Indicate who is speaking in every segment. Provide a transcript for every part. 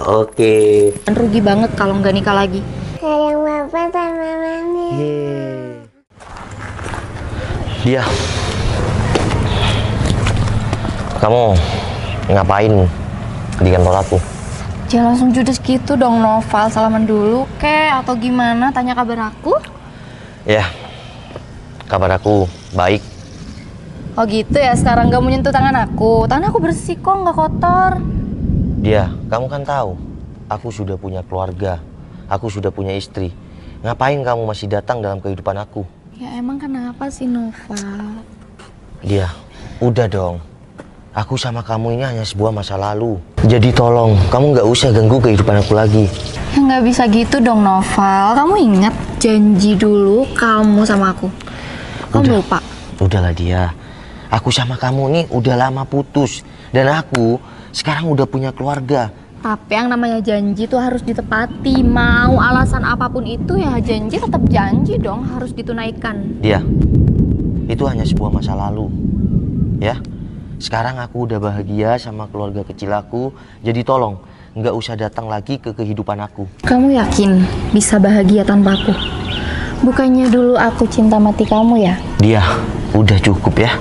Speaker 1: Oke.
Speaker 2: Rugi banget kalau nggak nikah lagi.
Speaker 3: Sayang papa sama mami.
Speaker 1: Dia. Kamu ngapain di kantor aku?
Speaker 2: Jangan langsung judes gitu dong, Noval. Salaman dulu kek atau gimana? Tanya kabar aku.
Speaker 1: Ya, kabar aku baik.
Speaker 2: Oh gitu ya, sekarang gak mau nyentuh tangan aku. Tangan aku bersih kok, nggak kotor.
Speaker 1: Dia, kamu kan tahu, aku sudah punya keluarga, aku sudah punya istri. Ngapain kamu masih datang dalam kehidupan aku?
Speaker 2: Ya emang kenapa sih, Noval?
Speaker 1: Dia, udah dong. Aku sama kamu ini hanya sebuah masa lalu. Jadi tolong, kamu nggak usah ganggu kehidupan aku lagi.
Speaker 2: Ya nggak bisa gitu dong, Noval. Kamu ingat janji dulu kamu sama aku. Kamu lupa?
Speaker 1: Udahlah dia. Aku sama kamu ini udah lama putus. Dan aku sekarang udah punya keluarga.
Speaker 2: Tapi yang namanya janji tuh harus ditepati. Mau alasan apapun itu ya janji tetap janji dong. Harus ditunaikan.
Speaker 1: Dia, itu hanya sebuah masa lalu. Ya. Sekarang aku udah bahagia sama keluarga kecil aku, jadi tolong nggak usah datang lagi ke kehidupan aku.
Speaker 2: Kamu yakin bisa bahagia tanpa aku? Bukannya dulu aku cinta mati kamu ya?
Speaker 1: Dia, udah cukup ya.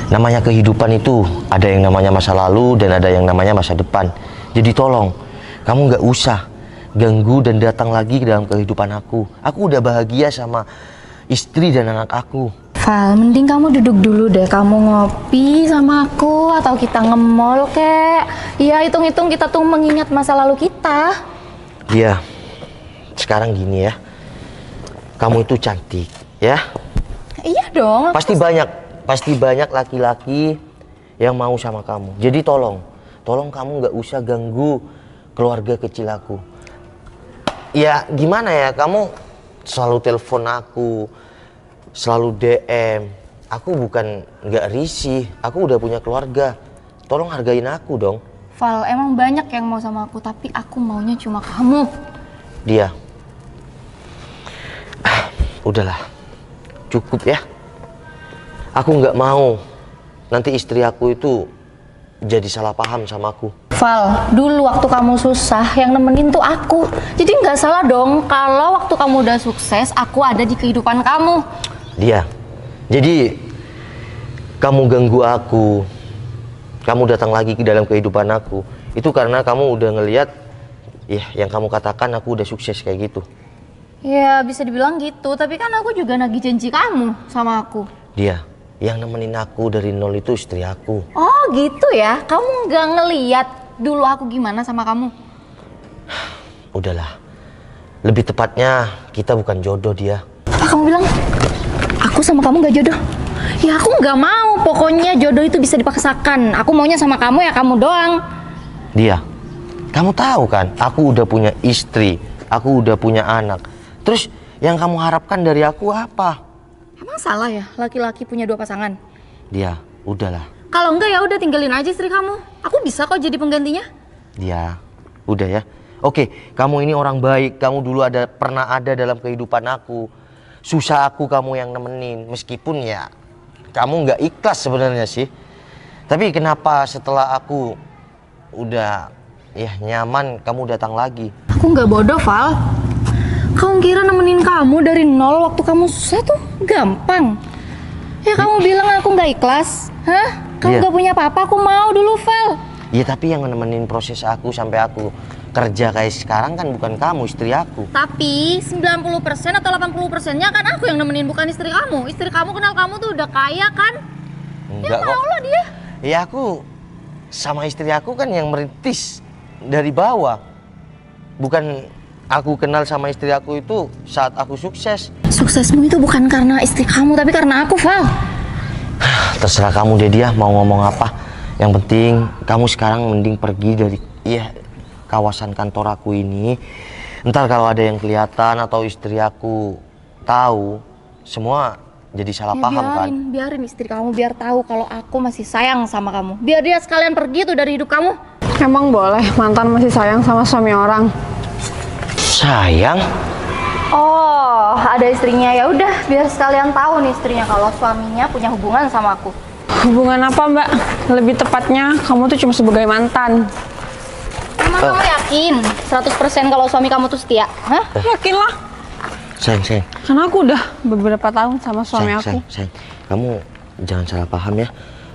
Speaker 1: Namanya kehidupan itu ada yang namanya masa lalu dan ada yang namanya masa depan. Jadi tolong, kamu nggak usah ganggu dan datang lagi ke dalam kehidupan aku. Aku udah bahagia sama istri dan anak aku.
Speaker 2: Val, mending kamu duduk dulu deh. Kamu ngopi sama aku atau kita nge-mall kek. Iya, hitung-hitung kita tuh mengingat masa lalu kita.
Speaker 1: Iya, sekarang gini ya. Kamu itu cantik, ya?
Speaker 2: Iya dong.
Speaker 1: Pasti banyak laki-laki yang mau sama kamu. Jadi tolong kamu nggak usah ganggu keluarga kecil aku. Ya gimana ya, kamu selalu telepon aku, selalu DM. Aku bukan nggak risih, aku udah punya keluarga. Tolong hargain aku dong.
Speaker 2: Val, emang banyak yang mau sama aku, tapi aku maunya cuma kamu.
Speaker 1: Dia, udahlah, cukup ya. Aku nggak mau nanti istri aku itu jadi salah paham sama aku.
Speaker 2: Val, dulu waktu kamu susah yang nemenin tuh aku. Jadi nggak salah dong kalau waktu kamu udah sukses aku ada di kehidupan kamu.
Speaker 1: Dia, jadi kamu ganggu aku, kamu datang lagi ke dalam kehidupan aku, itu karena kamu udah ngelihat, ya yang kamu katakan aku udah sukses kayak gitu.
Speaker 2: Ya bisa dibilang gitu, tapi kan aku juga nagih janji kamu sama aku.
Speaker 1: Dia, yang nemenin aku dari nol itu istri aku.
Speaker 2: Oh gitu ya, kamu nggak ngeliat dulu aku gimana sama kamu?
Speaker 1: Udahlah, lebih tepatnya kita bukan jodoh dia.
Speaker 2: Apa kamu bilang? Aku sama kamu gak jodoh? Ya aku nggak mau, pokoknya jodoh itu bisa dipaksakan. Aku maunya sama kamu ya kamu doang.
Speaker 1: Dia, kamu tahu kan, aku udah punya istri, aku udah punya anak. Terus yang kamu harapkan dari aku apa?
Speaker 2: Emang salah ya laki-laki punya dua pasangan?
Speaker 1: Dia, udahlah.
Speaker 2: Kalau enggak ya udah tinggalin aja istri kamu. Aku bisa kok jadi penggantinya.
Speaker 1: Dia, udah ya. Oke, kamu ini orang baik, kamu dulu pernah ada dalam kehidupan aku. Susah aku kamu yang nemenin, meskipun ya kamu nggak ikhlas sebenarnya sih. Tapi kenapa setelah aku udah ya nyaman kamu datang lagi?
Speaker 2: Aku nggak bodoh, Val. Kamu kira nemenin kamu dari nol waktu kamu susah tuh gampang? Ya kamu bilang aku nggak ikhlas, hah? Kamu nggak punya apa-apa, aku mau dulu, Val.
Speaker 1: Iya, tapi yang nemenin proses aku sampai aku kerja kayak sekarang kan bukan kamu, istri aku.
Speaker 2: Tapi 90% atau 80%-nya kan aku yang nemenin, bukan istri kamu. Istri kamu kenal kamu tuh udah kaya kan?
Speaker 1: Enggak
Speaker 2: ya mau lah dia.
Speaker 1: Ya aku sama istri aku kan yang merintis dari bawah. Bukan aku kenal sama istri aku itu saat aku sukses.
Speaker 2: Suksesmu itu bukan karena istri kamu, tapi karena aku, Val.
Speaker 1: Terserah kamu deh dia mau ngomong apa. Yang penting kamu sekarang mending pergi dari kawasan kantor aku ini. Ntar kalau ada yang kelihatan atau istri aku tahu, semua jadi salah paham kan.
Speaker 2: Biarin istri kamu biar tahu kalau aku masih sayang sama kamu. Biar dia sekalian pergi tuh dari hidup kamu.
Speaker 4: Emang boleh mantan masih sayang sama suami orang?
Speaker 1: Sayang?
Speaker 2: Oh, ada istrinya. Ya udah, biar sekalian tahu nih istrinya kalau suaminya punya hubungan sama aku.
Speaker 4: Hubungan apa, Mbak? Lebih tepatnya kamu tuh cuma sebagai mantan.
Speaker 2: Emang kamu yakin Yakin 100% kalau suami kamu tuh setia? Hah?
Speaker 4: Yakin lah.
Speaker 1: Sayang.
Speaker 4: Karena aku udah beberapa tahun sama suami aku.
Speaker 1: Sayang. Kamu jangan salah paham ya.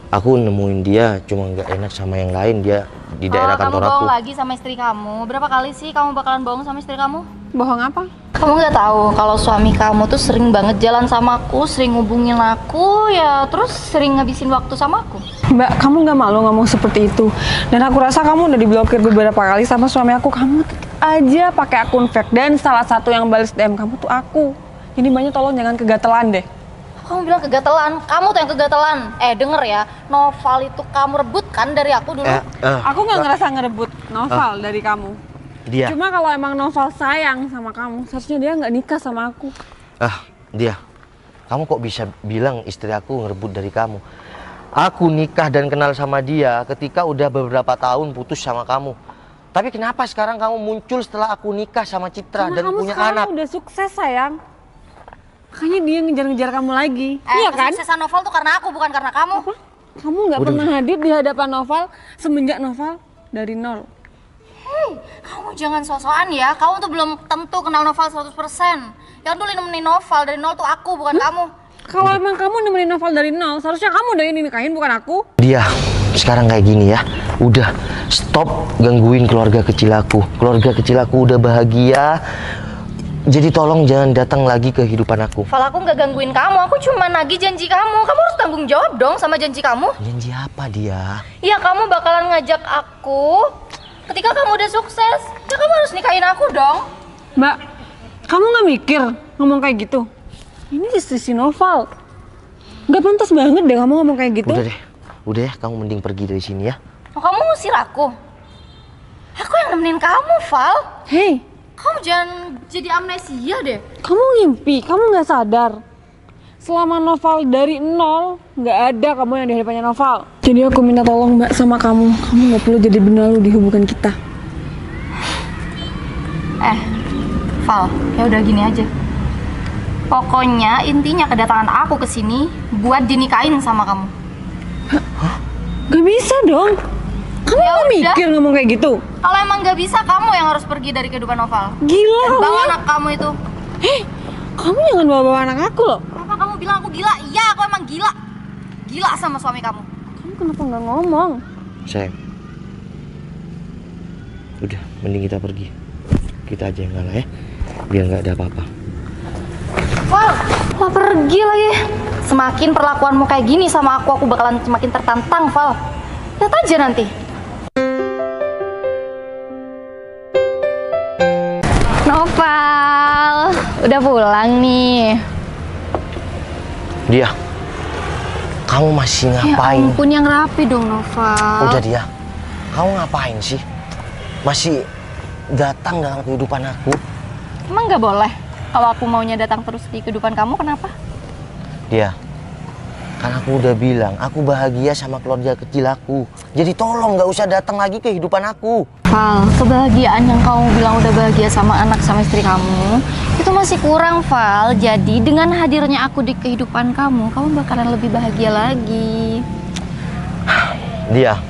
Speaker 1: Aku nemuin dia cuma nggak enak sama yang lain, dia di daerah kantor
Speaker 2: kamu
Speaker 1: aku.
Speaker 2: bohong lagi sama istri kamu. Berapa kali sih kamu bakalan bohong sama istri kamu?
Speaker 4: Bohong apa?
Speaker 2: Kamu nggak tahu kalau suami kamu tuh sering banget jalan sama aku, sering ngubungin aku, ya terus sering ngabisin waktu sama aku.
Speaker 4: Mbak, kamu nggak malu ngomong seperti itu? Dan aku rasa kamu udah diblokir beberapa kali sama suami aku. Kamu tetap aja pakai akun fake dan salah satu yang balas DM kamu tuh aku. Jadi banyak tolong jangan kegatelan deh.
Speaker 2: Kamu bilang kegatelan, kamu tuh yang kegatelan. Denger ya, Noval itu kamu rebut kan dari aku dulu.
Speaker 4: Aku nggak ngerasa ngerebut Noval dari kamu.
Speaker 1: Dia.
Speaker 4: Cuma kalau emang Noval sayang sama kamu, seharusnya dia nggak nikah sama aku.
Speaker 1: Dia. Kamu kok bisa bilang istri aku ngerebut dari kamu? Aku nikah dan kenal sama dia ketika udah beberapa tahun putus sama kamu. Tapi kenapa sekarang kamu muncul setelah aku nikah sama Citra dan
Speaker 4: kamu
Speaker 1: punya
Speaker 4: sekarang
Speaker 1: anak?
Speaker 4: udah sukses sayang. Makanya dia ngejar-ngejar kamu lagi. Iya kan?
Speaker 2: Kesuksesan Noval tuh karena aku, bukan karena kamu.
Speaker 4: Apa? Kamu nggak pernah hadir di hadapan Noval semenjak Noval dari nol.
Speaker 2: Kamu jangan sok-sokan ya, kamu tuh belum tentu kenal Noval 100%. Yang dulu nemenin Noval dari nol tuh aku, bukan kamu.
Speaker 4: Kalau emang kamu nemenin Noval dari nol, seharusnya kamu udah ini nikahin, bukan aku.
Speaker 1: Dia sekarang kayak gini ya. Udah stop gangguin keluarga kecil aku. Keluarga kecil aku udah bahagia. Jadi tolong jangan datang lagi ke kehidupan aku.
Speaker 2: Val, aku nggak gangguin kamu, aku cuma nagih janji kamu. Kamu harus tanggung jawab dong sama janji kamu.
Speaker 1: Janji apa dia?
Speaker 2: Iya, kamu bakalan ngajak aku ketika kamu udah sukses. Ya kamu harus nikahin aku dong.
Speaker 4: Mbak, kamu nggak mikir ngomong kayak gitu? Ini istri si Noval. Nggak pantas banget deh kamu ngomong kayak gitu.
Speaker 1: Udah ya, kamu mending pergi dari sini ya.
Speaker 2: Oh, kamu ngusir aku? Aku yang nemenin kamu, Val.
Speaker 4: Hei,
Speaker 2: Kamu jangan jadi amnesia deh.
Speaker 4: kamu ngimpi, kamu nggak sadar. Selama Noval dari nol, nggak ada kamu yang di hadapannya Noval. Jadi aku minta tolong Mbak sama kamu. Kamu nggak perlu jadi benalu di hubungan kita.
Speaker 2: Val, ya udah gini aja. Pokoknya intinya kedatangan aku ke sini buat dinikahin sama kamu.
Speaker 4: Gak bisa dong. Kamu
Speaker 2: Ya
Speaker 4: nggak
Speaker 2: udah.
Speaker 4: mikir ngomong kayak gitu?
Speaker 2: Kalau emang nggak bisa, kamu yang harus pergi dari kehidupan Noval.
Speaker 4: Gila
Speaker 2: Dan
Speaker 4: kamu
Speaker 2: bawa
Speaker 4: ya.
Speaker 2: anak kamu itu.
Speaker 4: Kamu jangan bawa-bawa anak aku loh.
Speaker 2: Apa kamu bilang aku gila? Iya, aku emang gila. Gila sama suami kamu.
Speaker 4: Kamu kenapa nggak ngomong?
Speaker 1: Sayang. Udah, mending kita pergi. Kita aja yang ngalah ya. Biar nggak ada apa-apa.
Speaker 2: Val, mau pergi lagi. Semakin perlakuanmu kayak gini sama aku bakalan semakin tertantang, Val. Lihat aja nanti. Noval, udah pulang nih.
Speaker 1: Dia. Kamu masih ngapain?
Speaker 2: Ya ampun, yang rapi dong, Noval.
Speaker 1: Udah dia. Kamu ngapain sih? Masih datang dalam kehidupan aku?
Speaker 2: Emang nggak boleh? Kalau aku maunya datang terus di kehidupan kamu, kenapa?
Speaker 1: Dia. Kan aku udah bilang, aku bahagia sama keluarga kecil aku. Jadi tolong nggak usah datang lagi ke kehidupan aku.
Speaker 2: Val, kebahagiaan yang kamu bilang udah bahagia sama anak sama istri kamu, itu masih kurang, Val. Jadi dengan hadirnya aku di kehidupan kamu bakalan lebih bahagia lagi.
Speaker 1: Dia.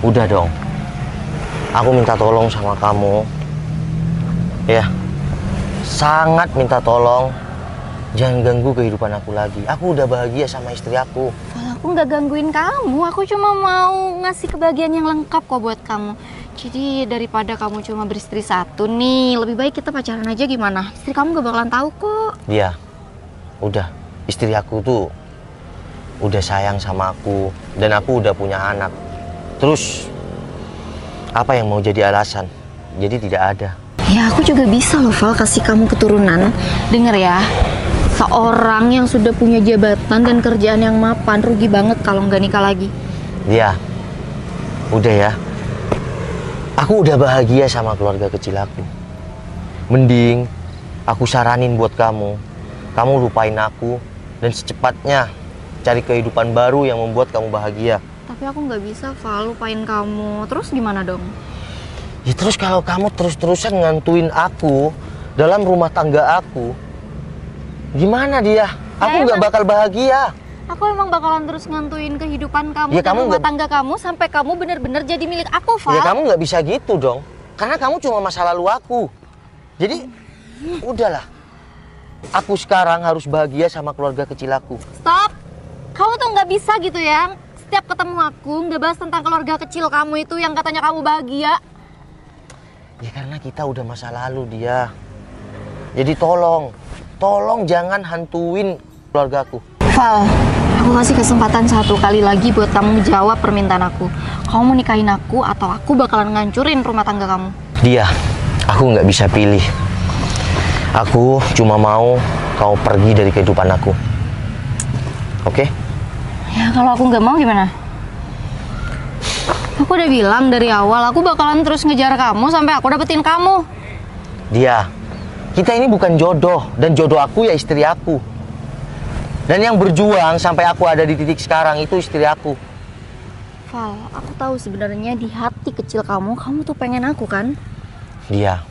Speaker 1: Udah dong. Aku minta tolong sama kamu. Ya. Sangat minta tolong. Jangan ganggu kehidupan aku lagi. Aku udah bahagia sama istri aku.
Speaker 2: Val, aku nggak gangguin kamu. Aku cuma mau ngasih kebahagiaan yang lengkap kok buat kamu. Jadi daripada kamu cuma beristri satu nih, lebih baik kita pacaran aja gimana? Istri kamu gak bakalan tahu kok.
Speaker 1: Dia. Udah. Istri aku tuh udah sayang sama aku. Dan aku udah punya anak. Terus apa yang mau jadi alasan? Jadi tidak ada.
Speaker 2: Ya aku juga bisa loh, Val, kasih kamu keturunan. Dengar ya, seorang yang sudah punya jabatan dan kerjaan yang mapan rugi banget kalau nggak nikah lagi.
Speaker 1: Dia. Udah ya. Aku udah bahagia sama keluarga kecil aku. Mending aku saranin buat kamu. Kamu lupain aku dan secepatnya cari kehidupan baru yang membuat kamu bahagia.
Speaker 2: Tapi aku nggak bisa, Val, lupain kamu. Terus gimana dong?
Speaker 1: Ya terus kalau kamu terus-terusan ngantuin aku dalam rumah tangga aku, gimana dia? Aku nggak bakal bahagia.
Speaker 2: Aku emang bakalan terus ngantuin kehidupan kamu
Speaker 1: Ya,
Speaker 2: dan
Speaker 1: kamu
Speaker 2: rumah
Speaker 1: nggak-
Speaker 2: tangga kamu sampai kamu bener-bener jadi milik aku, Val.
Speaker 1: Ya kamu nggak bisa gitu dong. Karena kamu cuma masa lalu aku. Jadi, udahlah. Aku sekarang harus bahagia sama keluarga kecil aku.
Speaker 2: Stop. Kamu tuh nggak bisa gitu ya. Setiap ketemu aku nggak bahas tentang keluarga kecil kamu itu yang katanya kamu bahagia.
Speaker 1: Ya karena kita udah masa lalu dia. Jadi tolong jangan hantuin keluargaku.
Speaker 2: Val, aku kasih kesempatan satu kali lagi buat kamu jawab permintaan aku. Kamu mau nikahin aku atau aku bakalan ngancurin rumah tangga kamu?
Speaker 1: Dia, aku nggak bisa pilih. Aku cuma mau kau pergi dari kehidupan aku. Oke?
Speaker 2: Ya kalau aku nggak mau gimana? Aku udah bilang dari awal aku bakalan terus ngejar kamu sampai aku dapetin kamu.
Speaker 1: Dia, kita ini bukan jodoh. Dan jodoh aku ya istri aku. Dan yang berjuang sampai aku ada di titik sekarang itu istri aku.
Speaker 2: Val, aku tahu sebenarnya di hati kecil kamu tuh pengen aku kan?
Speaker 1: Dia,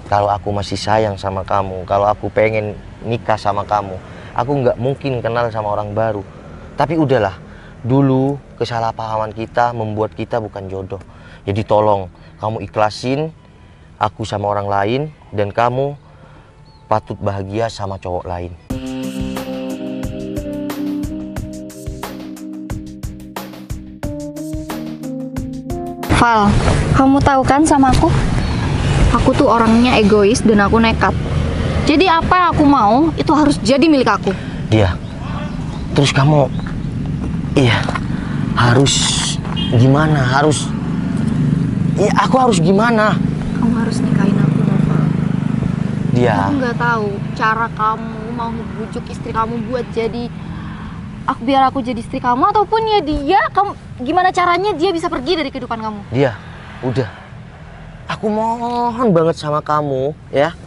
Speaker 1: kalau aku masih sayang sama kamu, kalau aku pengen nikah sama kamu, aku nggak mungkin kenal sama orang baru. Tapi udahlah, dulu kesalahpahaman kita membuat kita bukan jodoh. Jadi tolong, kamu ikhlasin aku sama orang lain dan kamu patut bahagia sama cowok lain.
Speaker 2: Val, kamu tahu kan sama aku? Aku tuh orangnya egois dan aku nekat. Jadi apa yang aku mau itu harus jadi milik aku.
Speaker 1: Dia, terus kamu, iya, harus gimana? Aku harus gimana?
Speaker 2: Kamu harus nikahin aku, Val.
Speaker 1: Dia,
Speaker 2: Aku nggak tahu cara kamu mau ngebujuk istri kamu buat jadi biar aku jadi istri kamu ataupun ya dia. Kamu gimana caranya dia bisa pergi dari kehidupan kamu?
Speaker 1: dia, udah. Aku mohon banget sama kamu, ya.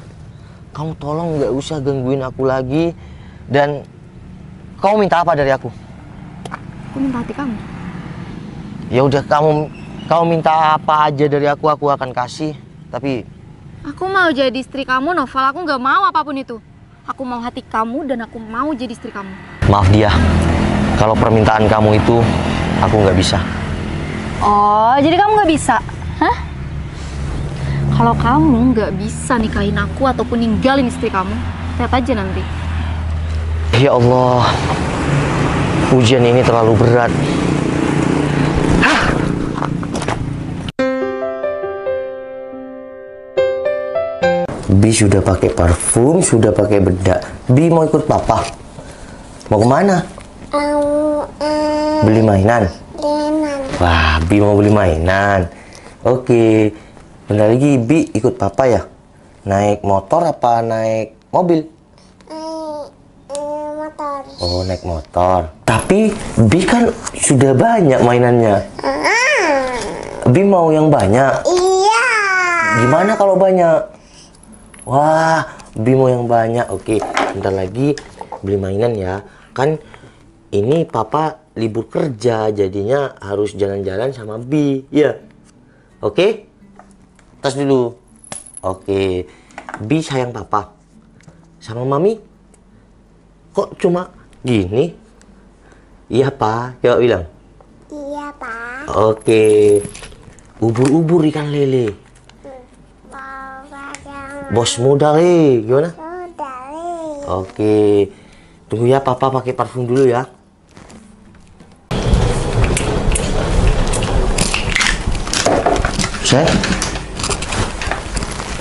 Speaker 1: Kamu tolong nggak usah gangguin aku lagi. Dan kamu minta apa dari aku?
Speaker 2: Aku minta hati kamu.
Speaker 1: Ya udah, kamu minta apa aja dari aku akan kasih. Tapi
Speaker 2: Aku mau jadi istri kamu, Noval. Aku nggak mau apapun itu. Aku mau hati kamu dan aku mau jadi istri kamu.
Speaker 1: maaf dia, kalau permintaan kamu itu aku nggak bisa.
Speaker 2: Oh, jadi kamu nggak bisa? Hah? Kalau kamu nggak bisa nikahin aku ataupun ninggalin istri kamu, lihat aja nanti.
Speaker 1: Ya Allah, ujian ini terlalu berat. Bi sudah pakai parfum, sudah pakai bedak. Bi mau ikut papa? Mau kemana? Beli mainan? Wah, Bi mau beli mainan. Oke, bentar lagi Bi ikut papa ya? Naik motor apa naik mobil?
Speaker 3: Motor.
Speaker 1: Oh, naik motor. Tapi Bi kan sudah banyak mainannya. Bi mau yang banyak.
Speaker 3: Iya.
Speaker 1: Gimana kalau banyak? Wah, Bi mau yang banyak. Oke, bentar lagi beli mainan ya. Kan ini papa libur kerja, jadinya harus jalan-jalan sama Bi. Ya. Oke? Tas dulu. Oke. Bi sayang papa. Sama mami? Kok cuma gini? Iya, Pak. Yuk bilang.
Speaker 3: Iya, Pak.
Speaker 1: Oke. Ubur-ubur ikan lele.
Speaker 3: Bapak yang
Speaker 1: Bos muda le, gimana?
Speaker 3: udah nih.
Speaker 1: Oke. Tunggu ya, papa pakai parfum dulu ya.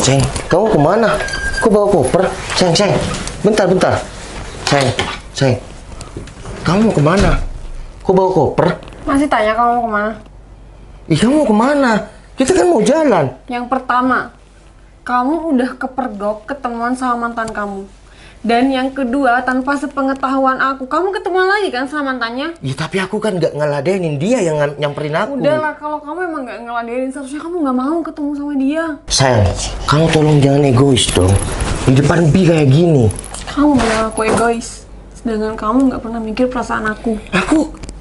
Speaker 1: Ceng, kamu kemana? Kok bawa koper? Ceng, bentar. Ceng, kamu mau kemana? Kok bawa koper?
Speaker 4: Masih tanya kamu mau kemana?
Speaker 1: Ih, kamu mau kemana? Kita kan mau jalan.
Speaker 4: Yang pertama, kamu udah kepergok ketemuan sama mantan kamu. Dan yang kedua, tanpa sepengetahuan aku, kamu ketemuan lagi kan sama mantannya?
Speaker 1: Ya tapi aku kan nggak ngeladenin, dia yang nyamperin aku.
Speaker 4: Udahlah, kalau kamu emang gak ngeladenin, seharusnya kamu gak mau ketemu sama dia.
Speaker 1: Sayang, kamu tolong jangan egois dong. Di depan Bi kayak gini.
Speaker 4: Kamu bilang aku egois, sedangkan kamu gak pernah mikir perasaan aku.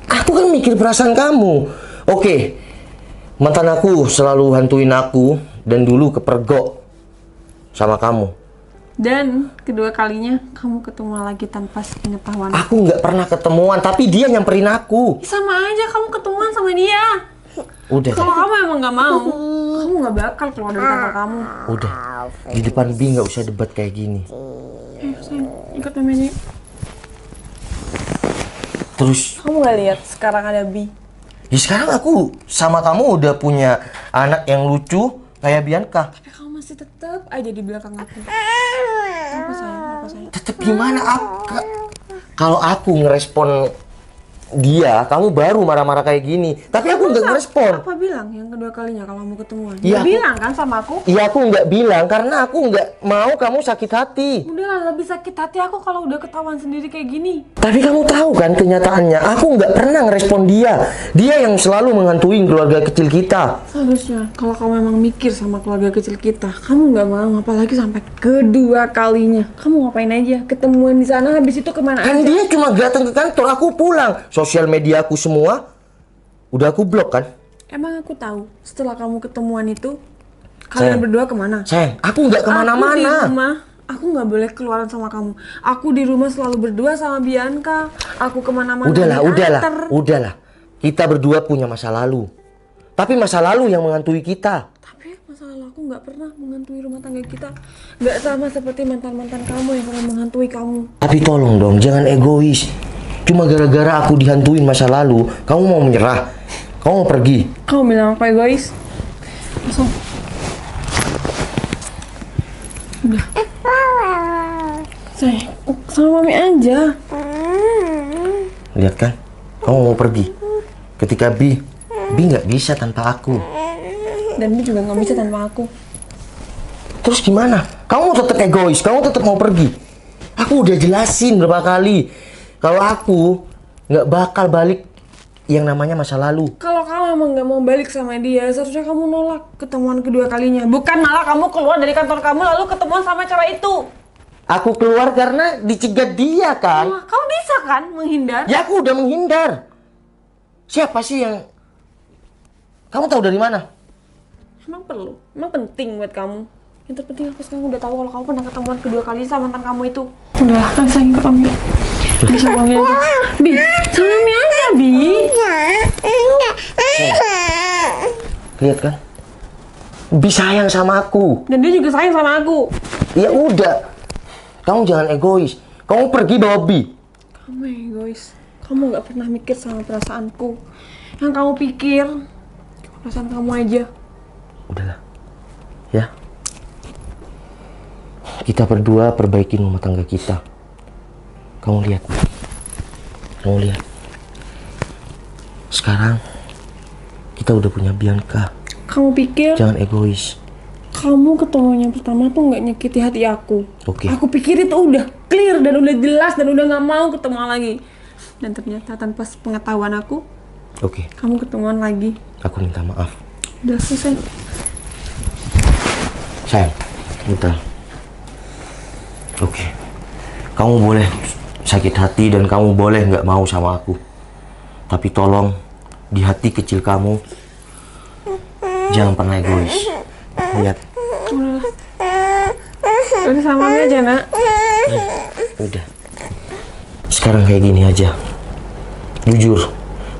Speaker 1: Aku kan mikir perasaan kamu. Oke, mantan aku selalu hantuin aku dan dulu kepergok sama kamu.
Speaker 4: Dan kedua kalinya kamu ketemu lagi tanpa sepengetahuan.
Speaker 1: Aku nggak pernah ketemuan, tapi dia nyamperin aku.
Speaker 4: Sama aja kamu ketemuan sama dia.
Speaker 1: Udah,
Speaker 4: Kalau kamu emang nggak mau, kamu nggak bakal keluar dari kantor kamu.
Speaker 1: udah. Di depan Bi nggak usah debat kayak gini.
Speaker 4: Sayang, ikut namanya.
Speaker 1: Terus,
Speaker 4: Kamu nggak lihat sekarang ada Bi?
Speaker 1: ya sekarang aku sama kamu udah punya anak yang lucu kayak Bianca.
Speaker 4: Tapi kamu masih tetap aja di belakang aku. Apa sayang? Apa sayang?
Speaker 1: Tetep gimana kalau aku ngerespon dia, kamu baru marah-marah kayak gini. Tapi aku nggak ngerespon.
Speaker 4: Apa bilang yang kedua kalinya kalau mau ketemuan?
Speaker 1: Iya,
Speaker 4: Nggak
Speaker 1: aku-
Speaker 4: bilang kan sama aku?
Speaker 1: Iya aku nggak bilang karena aku nggak mau kamu sakit hati.
Speaker 4: Udahlah, lebih sakit hati aku kalau udah ketahuan sendiri kayak gini.
Speaker 1: Tapi kamu tahu kan kenyataannya, aku nggak pernah ngerespon dia. Dia yang selalu menghantui keluarga kecil kita.
Speaker 4: Seharusnya kalau kamu memang mikir sama keluarga kecil kita, kamu nggak mau, apalagi sampai kedua kalinya. Kamu ngapain aja? Ketemuan di sana, habis itu kemana
Speaker 1: Kan
Speaker 4: aja?
Speaker 1: dia cuma datang ke kantor, aku pulang. Sosial media aku semua udah aku blok kan.
Speaker 4: Emang aku tahu, setelah kamu ketemuan itu, kalian
Speaker 1: Sayang.
Speaker 4: berdua kemana?
Speaker 1: Sayang, aku nggak
Speaker 4: Aku di
Speaker 1: kemana-mana.
Speaker 4: rumah, aku nggak boleh keluaran sama kamu. Aku di rumah selalu berdua sama Bianca. Aku kemana-mana diantar.
Speaker 1: Udahlah. Kita berdua punya masa lalu. Tapi masa lalu yang menghantui kita.
Speaker 4: Tapi masalah aku nggak pernah menghantui rumah tangga kita. Nggak sama seperti mantan-mantan kamu yang pernah menghantui kamu.
Speaker 1: Tapi tolong dong, jangan egois. Cuma gara-gara aku dihantuin masa lalu, kamu mau menyerah? Kamu mau pergi?
Speaker 4: Kamu bilang apa egois? Langsung. Udah. Sayang, sama mami aja.
Speaker 1: Lihat kan? Kamu mau pergi. Ketika Bi nggak bisa tanpa aku.
Speaker 4: Dan dia juga nggak bisa tanpa aku.
Speaker 1: Terus gimana? Kamu tetap egois, kamu tetap mau pergi. Aku udah jelasin berapa kali. Kalau aku nggak bakal balik yang namanya masa lalu.
Speaker 4: Kalau kamu emang nggak mau balik sama dia, seharusnya kamu nolak ketemuan kedua kalinya. Bukan malah kamu keluar dari kantor kamu lalu ketemuan sama cewek itu.
Speaker 1: Aku keluar karena dicegat dia kan.
Speaker 4: Wah, kamu bisa kan menghindar?
Speaker 1: Ya aku udah menghindar. Siapa sih yang... Kamu tahu dari mana?
Speaker 4: Emang perlu? Emang penting buat kamu? Yang terpenting aku sekarang udah tahu kalau kamu pernah ketemuan kedua kali sama mantan kamu itu. Udah, kan sayang ikut Mami. Bisa Mami aja. Bi, sama Mami aja, Bi.
Speaker 1: Lihat kan? Bi sayang sama aku.
Speaker 4: Dan dia juga sayang sama aku.
Speaker 1: Ya udah. Kamu jangan egois. Kamu pergi bawa Bi.
Speaker 4: Kamu egois. Kamu gak pernah mikir sama perasaanku. Yang kamu pikir, perasaan kamu aja.
Speaker 1: Udahlah. Ya. Kita berdua perbaikin rumah tangga kita. Kamu lihat. Kamu lihat. Sekarang kita udah punya Bianca.
Speaker 4: Kamu pikir
Speaker 1: Jangan egois.
Speaker 4: kamu ketemunya pertama tuh gak nyakiti hati aku.
Speaker 1: Oke.
Speaker 4: Aku pikir itu udah clear dan udah jelas dan udah gak mau ketemu lagi. Dan ternyata tanpa pengetahuan aku,
Speaker 1: Oke.
Speaker 4: kamu ketemuan lagi.
Speaker 1: Aku minta maaf.
Speaker 4: Udah selesai.
Speaker 1: Sayang, bentar. Oke. Kamu boleh sakit hati dan kamu boleh nggak mau sama aku. Tapi tolong, di hati kecil kamu, jangan pernah egois. Lihat.
Speaker 4: Udah sama Mami aja, nak.
Speaker 1: Udah. Sekarang kayak gini aja. Jujur,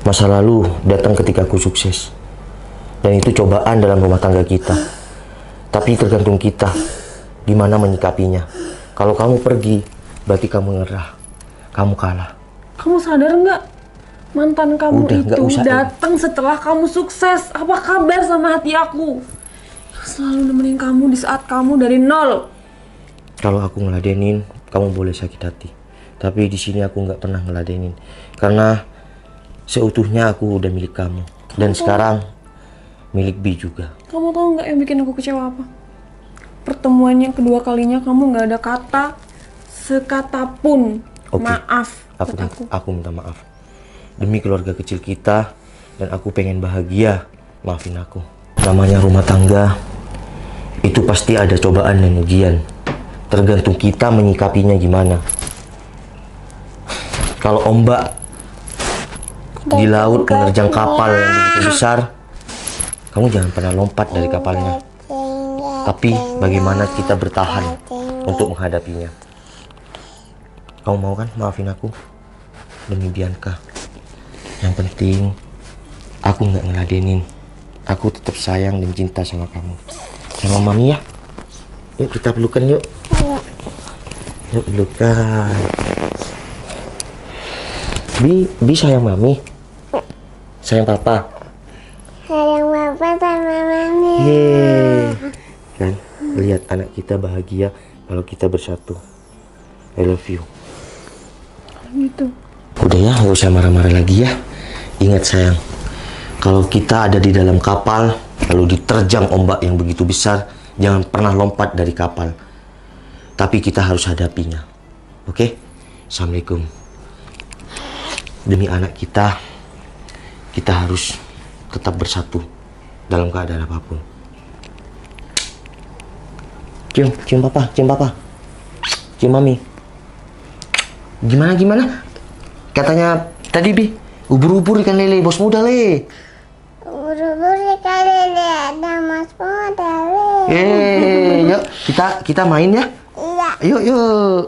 Speaker 1: masa lalu datang ketika aku sukses. Dan itu cobaan dalam rumah tangga kita. Tapi tergantung kita gimana menyikapinya. Kalau kamu pergi, berarti kamu nyerah. Kamu kalah.
Speaker 4: Kamu sadar nggak? Mantan kamu
Speaker 1: Udah, nggak
Speaker 4: itu
Speaker 1: usah.
Speaker 4: datang setelah kamu sukses. Apa kabar sama hati aku? Yang selalu nemenin kamu di saat kamu dari nol.
Speaker 1: Kalau aku ngeladenin, kamu boleh sakit hati. Tapi di sini aku nggak pernah ngeladenin. Karena seutuhnya aku udah milik kamu. Dan sekarang milik Bi juga.
Speaker 4: Kamu tahu nggak yang bikin aku kecewa apa? Pertemuan yang kedua kalinya kamu nggak ada kata sekata pun
Speaker 1: Oke.
Speaker 4: maaf
Speaker 1: Aku,
Speaker 4: buat aku.
Speaker 1: aku minta maaf. Demi keluarga kecil kita dan aku pengen bahagia. Maafin aku. Namanya rumah tangga, itu pasti ada cobaan dan ujian. Tergantung kita menyikapinya gimana. Kalau ombak di laut menerjang kapal yang begitu besar, kamu jangan pernah lompat dari kapalnya. Tapi bagaimana kita bertahan untuk menghadapinya. Kamu mau kan maafin aku demi Bianca? Yang penting aku nggak ngeladenin. Aku tetap sayang dan cinta sama kamu, sama mami ya. Yuk kita pelukan yuk. Yuk pelukan. Bi sayang mami, sayang papa.
Speaker 3: Sayang papa sama mami.
Speaker 1: Yeay. Kan lihat anak kita bahagia kalau kita bersatu. I love you.
Speaker 4: Gitu.
Speaker 1: Udah ya, nggak usah marah-marah lagi ya. Ingat sayang, kalau kita ada di dalam kapal lalu diterjang ombak yang begitu besar, jangan pernah lompat dari kapal. Tapi kita harus hadapinya. Oke? Assalamualaikum. Demi anak kita harus tetap bersatu dalam keadaan apapun. Cium papa, cium papa. Cium mami. Gimana? Katanya tadi Bi, ubur-ubur ikan lele, bos muda le.
Speaker 3: Ubur-ubur ikan lele, ada mas muda le.
Speaker 1: Yuk kita main ya.
Speaker 3: Iya.
Speaker 1: Yuk.